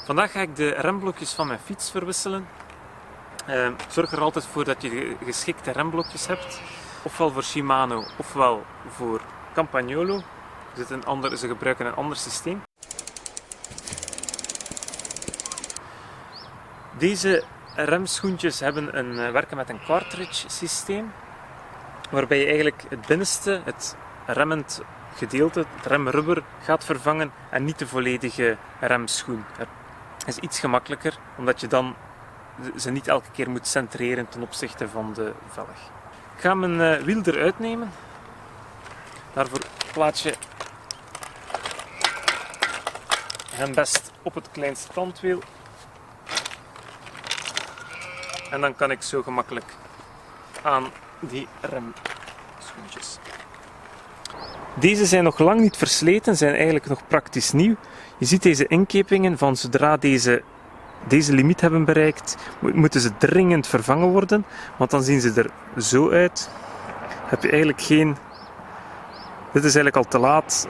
Vandaag ga ik de remblokjes van mijn fiets verwisselen. Zorg er altijd voor dat je geschikte remblokjes hebt. Ofwel voor Shimano, ofwel voor Campagnolo. Ze gebruiken een ander systeem. Deze remschoentjes werken met een cartridge systeem. Waarbij je eigenlijk het binnenste, het remmend gedeelte, het remrubber, gaat vervangen en niet de volledige remschoen. Het is iets gemakkelijker, omdat je dan ze niet elke keer moet centreren ten opzichte van de velg. Ik ga mijn wiel eruit nemen. Daarvoor plaats je hem best op het kleinste tandwiel. En dan kan ik zo gemakkelijk aan die remschoentjes. Deze zijn nog lang niet versleten, zijn eigenlijk nog praktisch nieuw. Je ziet deze inkepingen van zodra deze limiet hebben bereikt, moeten ze dringend vervangen worden, want dan zien ze er zo uit. Heb je eigenlijk geen... Dit is eigenlijk al te laat.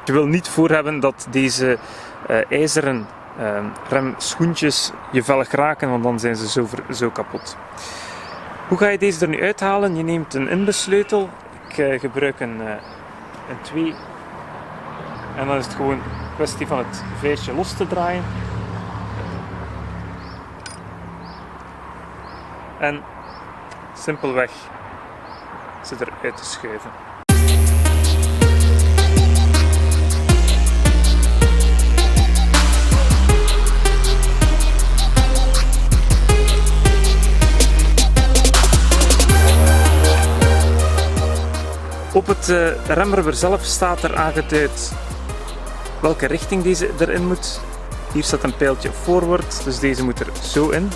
Je wil niet voorhebben dat deze ijzeren remschoentjes je velg raken, want dan zijn ze zo kapot. Hoe ga je deze er nu uithalen? Je neemt een inbussleutel. Ik gebruik een 2. En dan is het gewoon een kwestie van het veertje los te draaien. En simpelweg ze eruit te schuiven. Op het remrubber zelf staat er aangeduid welke richting deze erin moet. Hier staat een pijltje forward, dus deze moet er zo in.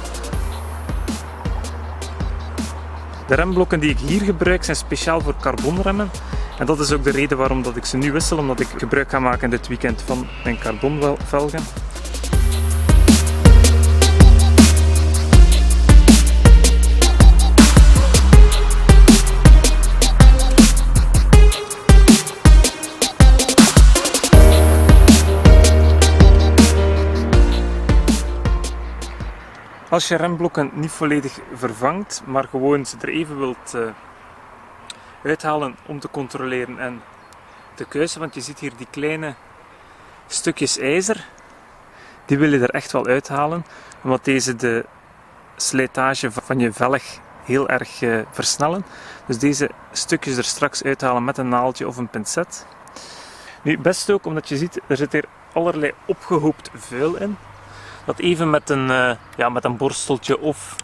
De remblokken die ik hier gebruik zijn speciaal voor carbonremmen. En dat is ook de reden waarom dat ik ze nu wissel, omdat ik gebruik ga maken dit weekend van mijn carbonvelgen. Als je remblokken niet volledig vervangt, maar gewoon ze er even wilt uithalen om te controleren en te kuisen, want je ziet hier die kleine stukjes ijzer, die wil je er echt wel uithalen, omdat deze de slijtage van je velg heel erg versnellen. Dus deze stukjes er straks uithalen met een naaldje of een pincet. Nu, best ook omdat je ziet, er zit hier allerlei opgehoopt vuil in. Dat even met een borsteltje of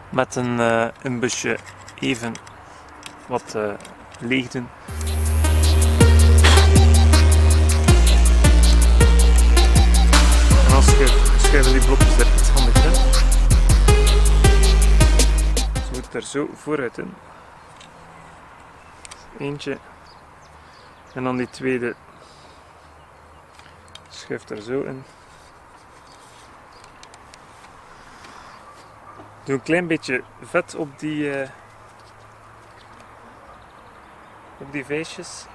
met een busje even wat leeg doen. En dan schuiven die blokjes er iets handig in. Ze moeten er zo vooruit in. Eentje. En dan die tweede schuift er zo in. Doe een klein beetje vet op die vijsjes.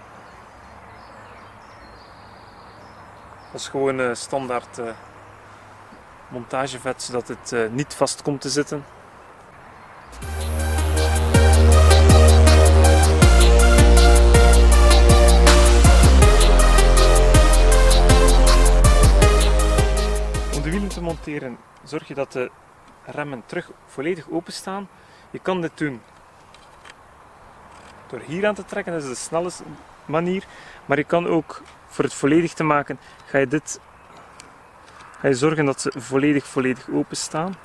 Dat is gewoon standaard montagevet, zodat het niet vast komt te zitten. Om de wielen te monteren zorg je dat de remmen terug volledig openstaan. Je kan dit doen door hier aan te trekken, dat is de snelste manier. Maar je kan ook, voor het volledig te maken, ga je zorgen dat ze volledig openstaan.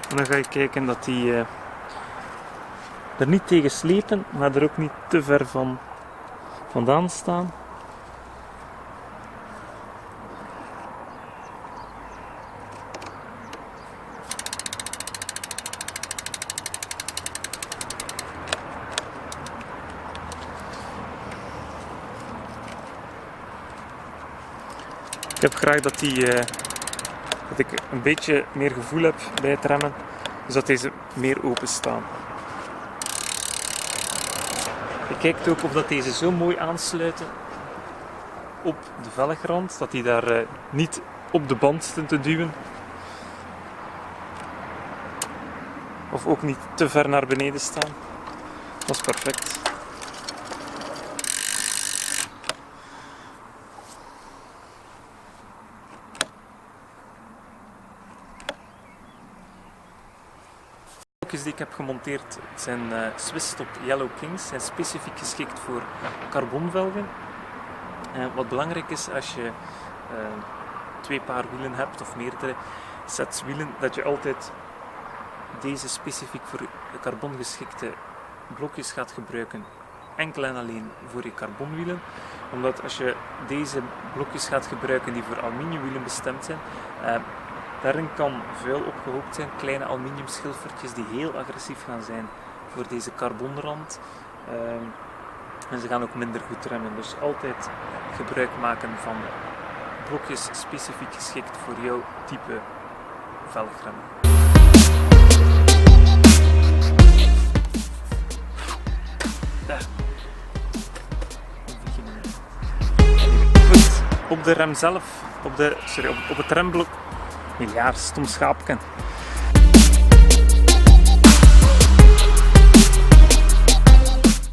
En dan ga je kijken dat die er niet tegen slepen, maar er ook niet te ver vandaan staan. Ik heb graag dat ik een beetje meer gevoel heb bij het remmen, dus dat deze meer openstaan. Je kijkt ook of dat deze zo mooi aansluiten op de velgrand, dat die daar niet op de band zitten te duwen. Of ook niet te ver naar beneden staan. Dat is perfect. De blokjes die ik heb gemonteerd zijn Swiss Stop Yellow Kings, zijn specifiek geschikt voor carbonvelgen. Wat belangrijk is als je 2 paar wielen hebt of meerdere sets wielen, dat je altijd deze specifiek voor carbon geschikte blokjes gaat gebruiken. Enkel en alleen voor je carbonwielen, omdat als je deze blokjes gaat gebruiken die voor aluminiumwielen bestemd zijn, daarin kan vuil opgehoopt zijn, kleine aluminiumschilfertjes die heel agressief gaan zijn voor deze carbonrand. En ze gaan ook minder goed remmen, dus altijd gebruik maken van blokjes specifiek geschikt voor jouw type velgremmen. Goed, op de rem zelf, op het remblok, stom schaapken.